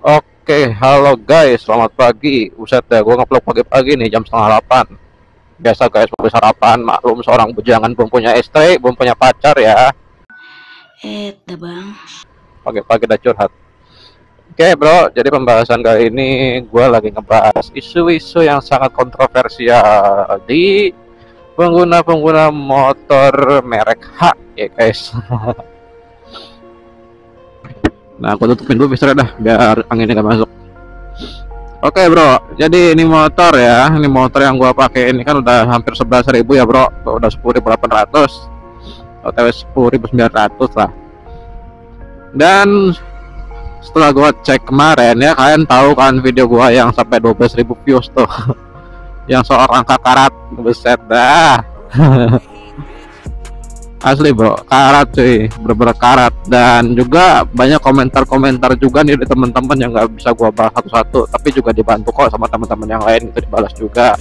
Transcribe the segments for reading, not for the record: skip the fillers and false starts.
Oke, halo guys, selamat pagi. Buset dah, gue ngupload pagi-pagi nih jam setengah 8. Biasa guys, mau sarapan, maklum seorang bujangan belum punya istri, belum punya pacar ya. Dah bang. Pagi-pagi udah curhat. Oke bro, jadi pembahasan kali ini gue lagi ngebahas isu-isu yang sangat kontroversial di pengguna-pengguna motor merek H ya guys. Nah, aku tutupin dulu bisa dah, biar anginnya gak masuk. Oke bro, jadi ini motor ya, ini motor yang gua pakai ini kan udah hampir 11.000 ya bro, udah 10.800, OTW 10.900 lah. Dan setelah gua cek kemarin ya, kalian tahu kan video gua yang sampai 12.000 views tuh, yang soal angka karat, buset dah. Asli bro, karat cuy, bener-bener karat. Dan juga banyak komentar-komentar juga nih dari teman-teman yang nggak bisa gua bahas satu-satu, tapi juga dibantu kok sama teman-teman yang lain, itu dibalas juga.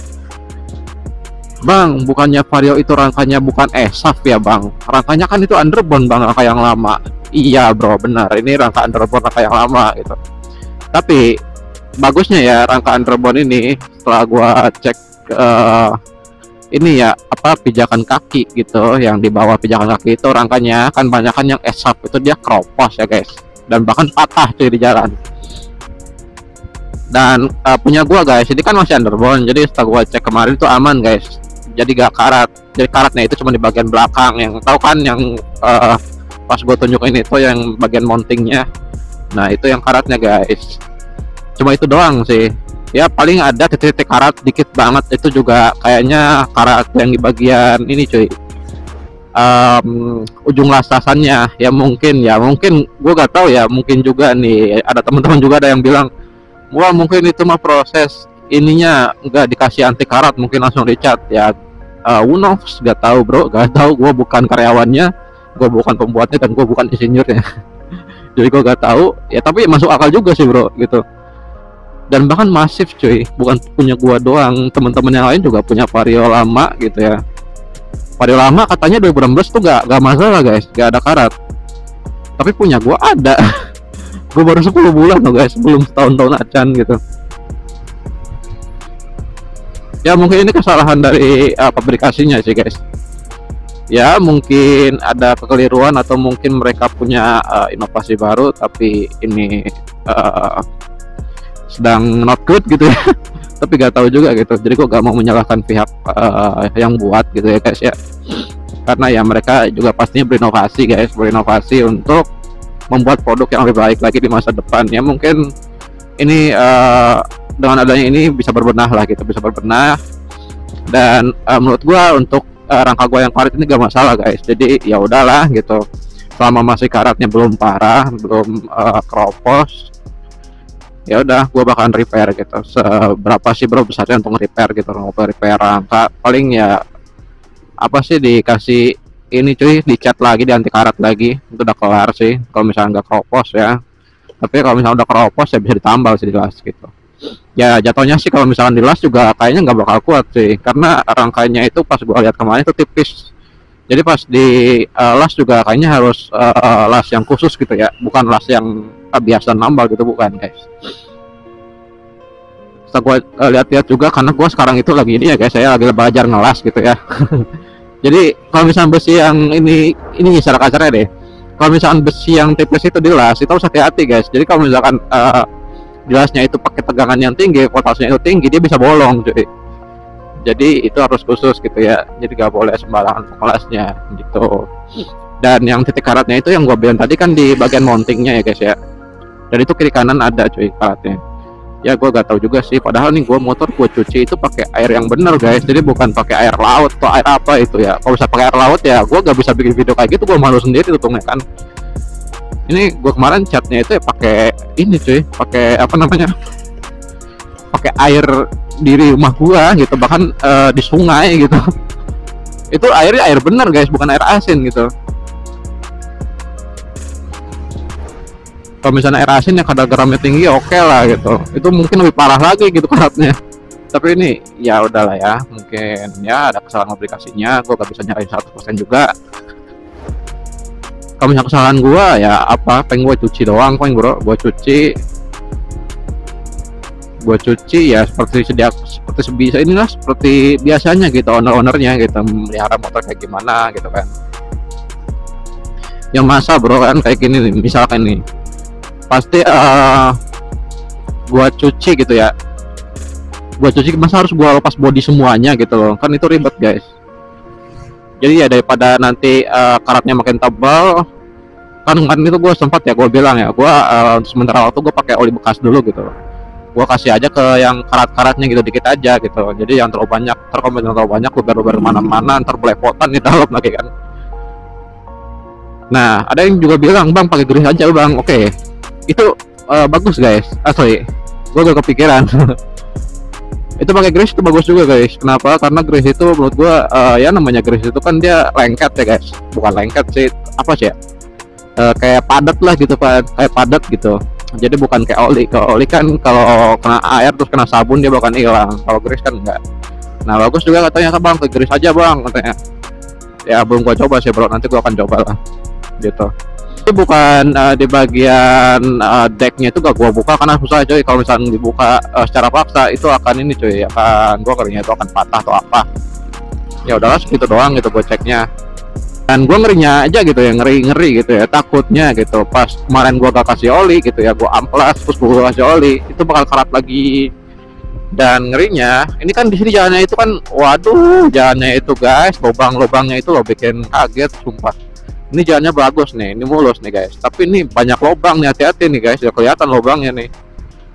Bang, bukannya Vario itu rangkanya bukan ESAF ya bang? Rangkanya kan itu underbone bang, rangka yang lama. Iya bro, benar, ini rangka underbone, rangka yang lama gitu. Tapi bagusnya ya rangka underbone ini, setelah gua cek ini ya apa pijakan kaki gitu, yang di bawah pijakan kaki itu rangkanya kan banyak kan yang esap itu dia kropos ya guys, dan bahkan patah cuy di jalan. Dan punya gua guys ini kan masih underbone, jadi setelah gua cek kemarin itu aman guys, jadi gak karat. Jadi karatnya itu cuma di bagian belakang, yang tahu kan yang pas gua tunjukin itu yang bagian mountingnya, nah itu yang karatnya guys. Cuma itu doang sih ya, paling ada titik-titik karat dikit banget, itu juga kayaknya karat yang di bagian ini cuy, ujung lasasannya ya. Mungkin gue gak tahu ya, mungkin juga nih ada teman-teman juga ada yang bilang wah mungkin itu mah proses ininya nggak dikasih anti karat, mungkin langsung dicat ya. Who knows, gak tahu bro, gak tahu, gue bukan karyawannya, gue bukan pembuatnya, dan gue bukan insinyurnya. Jadi gue gak tahu ya, tapi masuk akal juga sih bro gitu. Dan bahkan masif cuy, bukan punya gua doang, teman-teman yang lain juga punya Vario lama gitu ya. Vario lama katanya 2016 tuh gak masalah guys, gak ada karat. Tapi punya gua ada. Gua baru 10 bulan loh guys, belum setahun-tahun acan gitu. Ya mungkin ini kesalahan dari pabrikasinya sih guys. Ya mungkin ada kekeliruan, atau mungkin mereka punya inovasi baru, tapi ini sedang not good gitu ya. Tapi gak tahu juga gitu, jadi kok gak mau menyalahkan pihak yang buat gitu ya guys ya, karena ya mereka juga pastinya berinovasi guys, berinovasi untuk membuat produk yang lebih baik lagi di masa depan ya. Mungkin ini dengan adanya ini bisa berbenah lah gitu, bisa berbenah. Dan menurut gua untuk rangka gua yang karat ini gak masalah guys, jadi ya udahlah gitu, selama masih karatnya belum parah, belum kropos, ya udah gue bakalan repair gitu. Seberapa sih bro besarnya untuk repair gitu, repair rangka paling ya apa sih, dikasih ini cuy, dicat lagi, di anti karat lagi, itu udah kelar sih kalau misalnya nggak kropos ya. Tapi kalau misalnya udah kropos ya bisa ditambal sih di las gitu ya. Jatuhnya sih kalau misalnya di las juga kayaknya nggak bakal kuat sih, karena rangkanya itu pas gue lihat kemarin itu tipis. Jadi pas di las juga kayaknya harus las yang khusus gitu ya, bukan las yang biasa nambal gitu, bukan guys. Setelah gue lihat-lihat juga, karena gue sekarang itu lagi ini ya guys, saya lagi belajar ngelas gitu ya. Jadi kalau misalnya besi yang ini secara kasarnya deh, kalau misalkan besi yang tipis itu dilas itu harus hati-hati guys. Jadi kalau misalkan dilasnya itu pakai tegangan yang tinggi, voltasenya itu tinggi, dia bisa bolong cuy. Jadi itu harus khusus gitu ya, jadi gak boleh sembarangan kelasnya gitu. Dan yang titik karatnya itu yang gue bilang tadi kan di bagian mountingnya ya guys ya, dan itu kiri kanan ada cuy karatnya. Ya gue gak tahu juga sih, padahal nih gue motor gue cuci itu pakai air yang bener guys, jadi bukan pakai air laut atau air apa itu ya. Kalau bisa pakai air laut ya gue gak bisa bikin video kayak gitu, gue malu sendiri tutungnya kan. Ini gue kemarin catnya itu ya pakai ini cuy, pakai apa namanya, pakai air di rumah gua gitu, bahkan di sungai gitu. Itu airnya air bener guys, bukan air asin gitu. Kalau misalnya air asin yang kadar garamnya tinggi oke lah gitu, itu mungkin lebih parah lagi gitu karatnya. Tapi ini ya udahlah ya, mungkin ya ada kesalahan aplikasinya, gua gak bisa nyarain 100% juga. Kalau misalnya kesalahan gua ya apa, pengen gua cuci doang, pengen bro, gua cuci Gua cuci ya seperti sebisa inilah, seperti biasanya gitu, ownernya gitu melihara motor kayak gimana gitu kan. Yang masa bro kan kayak gini nih, misalkan nih pasti gua cuci gitu ya, gua cuci masa harus gua lepas body semuanya gitu loh, kan itu ribet guys. Jadi ya daripada nanti karatnya makin tebal kan itu gue sempat ya gue bilang ya, gue untuk sementara waktu gue pakai oli bekas dulu gitu, gue kasih aja ke yang karat-karatnya gitu dikit aja gitu, jadi yang terlalu banyak terlalu banyak luber-luber mana-mana ntar belepotan di dalam lagi kan. Nah ada yang juga bilang bang pakai grease aja bang, oke itu bagus guys, sorry gue gak kepikiran itu pakai grease itu bagus juga guys. Kenapa? Karena grease itu menurut gue ya namanya grease itu kan dia lengket ya guys, bukan lengket sih, apa sih ya, kayak padat lah gitu Pak, kayak padat gitu. Jadi bukan kayak oli. Kalau oli kan kalau kena air terus kena sabun dia bakal hilang. Kalau grease kan enggak. Nah bagus juga katanya kan bang, ke grease aja bang katanya. Ya belum gua coba sih bro, nanti gua akan coba lah. Gitu. Itu bukan di bagian decknya itu gak gua buka karena susah coy. Kalau misalnya dibuka secara paksa itu akan ini coy, akan gua ngerinya itu akan patah atau apa. Ya udahlah segitu doang gitu gua ceknya. Dan gue ngerinya aja gitu ya, ngeri gitu ya, takutnya gitu pas kemarin gue gak kasih oli gitu ya, gue amplas terus gue kasih oli itu bakal karat lagi. Dan ngerinya ini kan di sini jalannya itu kan, waduh jalannya itu guys, lubang-lubangnya itu lo bikin kaget sumpah. Ini jalannya bagus nih, ini mulus nih guys, tapi ini banyak lubang nih, hati-hati nih guys, udah kelihatan lubangnya nih.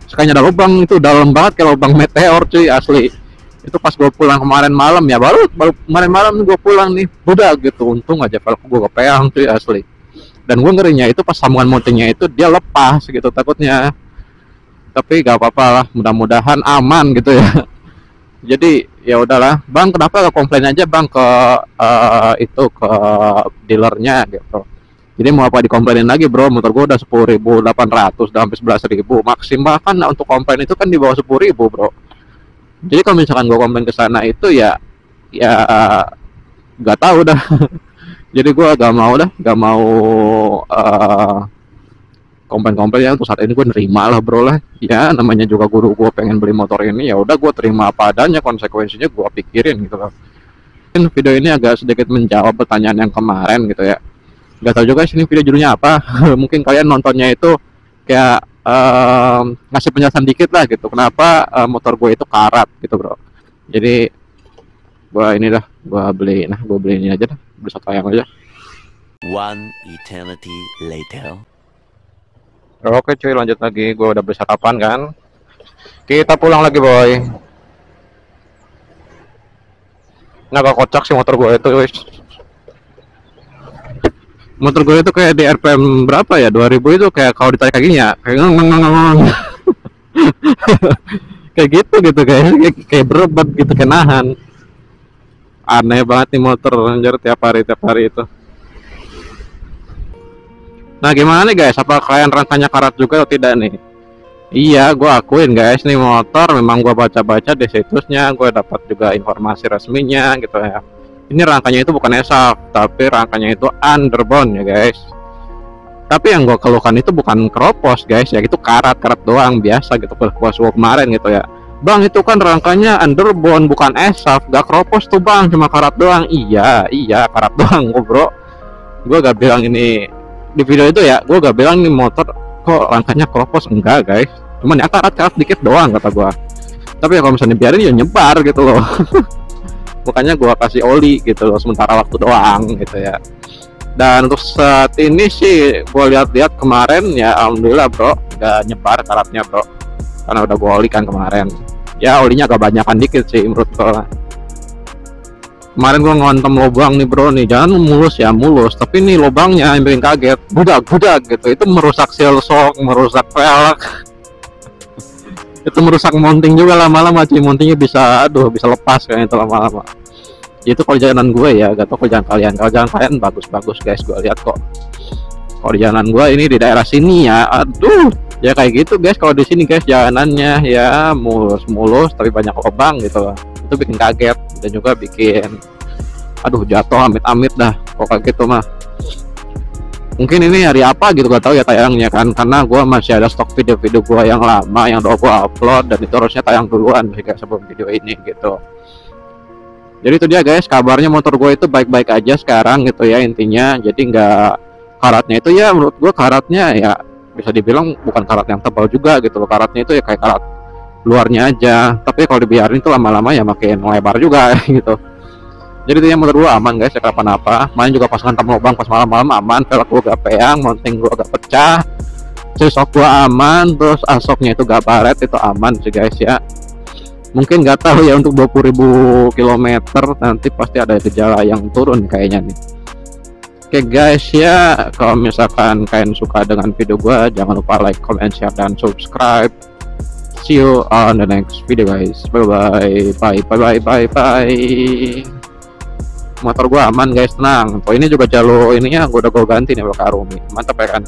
Sekalinya ada lubang itu dalam banget kayak lubang meteor cuy asli. Itu pas gue pulang kemarin malam ya, baru kemarin malam gue pulang nih udah gitu, untung aja kalau gue kepeang cuy asli. Dan gue ngerinya itu pas sambungan mountingnya itu dia lepas gitu takutnya, tapi gak apa-apa lah, mudah-mudahan aman gitu ya. Jadi ya udahlah bang, kenapa gak komplain aja bang ke itu ke dealernya gitu. Jadi mau apa dikomplainin lagi bro, motor gue udah 10.800 udah hampir 11.000 maksimal kan untuk komplain itu kan di bawah 10.000 bro. Jadi kalau misalkan gue komplain ke sana itu ya nggak tahu dah. Jadi gue gak mau komplain ya. Untuk saat ini gue nerima lah bro lah ya, namanya juga guru gue pengen beli motor ini, ya udah gue terima apa adanya, konsekuensinya gue pikirin gitu loh. Mungkin video ini agak sedikit menjawab pertanyaan yang kemarin gitu ya, nggak tahu juga sini video judulnya apa. Mungkin kalian nontonnya itu kayak ngasih penjelasan dikit lah gitu kenapa motor gue itu karat gitu bro. Jadi gue ini dah gue beli ini aja dah, beli satu yang aja. One eternity later. Oke cuy, lanjut lagi, gue udah beli sarapan kan, kita pulang lagi boy. Agak kocak sih motor gue itu guys. Motor gue itu kayak di RPM berapa ya, 2000 itu kayak kalau ditarik kakinya kayak kayak gitu guys, kayak berobat gitu, kayak nahan. Aneh banget nih motor anjir, tiap hari itu. Nah gimana nih guys, apa kalian rangkanya karat juga atau tidak nih? Iya gue akuin guys, nih motor memang gue baca-baca di situsnya, gue dapat juga informasi resminya gitu ya. Ini rangkanya itu bukan ESAF, tapi rangkanya itu underbone ya guys. Tapi yang gue keluhkan itu bukan keropos guys, ya itu karat doang biasa gitu, pas kemarin gitu ya. Bang itu kan rangkanya underbone bukan ESAF, gak keropos tuh bang, cuma karat doang. Iya karat doang bro. Gue gak bilang ini di video itu ya, gue gak bilang ini motor kok rangkanya keropos, enggak guys. Cuman ya karat dikit doang kata gue. Tapi ya kalau misalnya biarin ya nyebar gitu loh. Makanya gua kasih oli gitu loh sementara waktu doang gitu ya. Dan untuk saat ini sih gua lihat-lihat kemarin ya alhamdulillah bro udah nyebar karatnya bro, karena udah gua oli kan kemarin. Ya olinya agak banyakan dikit sih menurut gua. Kemarin gua ngontem lubang nih bro nih, jangan mulus ya mulus, tapi nih lubangnya yang bikin kaget, budak gitu, itu merusak seal shock, merusak velg. Itu merusak mounting juga lama-lama cuy, mountingnya bisa lepas kayak itu lama-lama. Itu kalau jalanan gue ya, gak tau kalau jalan kalian. Kalau jalan kalian bagus guys, gue lihat kok. Kalau jalan gue ini di daerah sini ya, aduh ya kayak gitu guys. Kalau di sini guys jalanannya ya mulus tapi banyak lubang gitu, itu bikin kaget dan juga bikin aduh jatuh amit-amit dah kok kayak gitu mah. mungkin ini hari apa gitu gak tahu ya tayangnya kan, karena gue masih ada stok video-video gue yang lama yang udah gue upload dan itu harusnya tayang duluan juga sebelum video ini gitu. Jadi itu dia guys, kabarnya motor gue itu baik-baik aja sekarang gitu ya intinya. Jadi nggak, karatnya itu ya menurut gue karatnya ya bisa dibilang bukan karat yang tebal juga gitu loh. Karatnya itu ya kayak karat luarnya aja, tapi kalau dibiarin itu lama-lama ya makin lebar juga gitu. Jadi itu ya motor gue aman guys, ya kenapa-napa. Main juga pas ngantem lubang pas malam-malam aman, velg gue gak peang, mounting gue gak pecah, shock gue aman, terus asoknya itu gak baret, itu aman sih guys ya. Mungkin nggak tahu ya untuk 20.000 km nanti pasti ada gejala yang turun kayaknya nih. Oke guys ya, kalau misalkan kalian suka dengan video gua, jangan lupa like, comment, share, dan subscribe. See you on the next video guys. Bye bye bye bye bye bye. Motor gua aman guys, tenang. Oh ini juga jalur ininya gua udah ganti nih pakai Arumi. Mantap ya kan.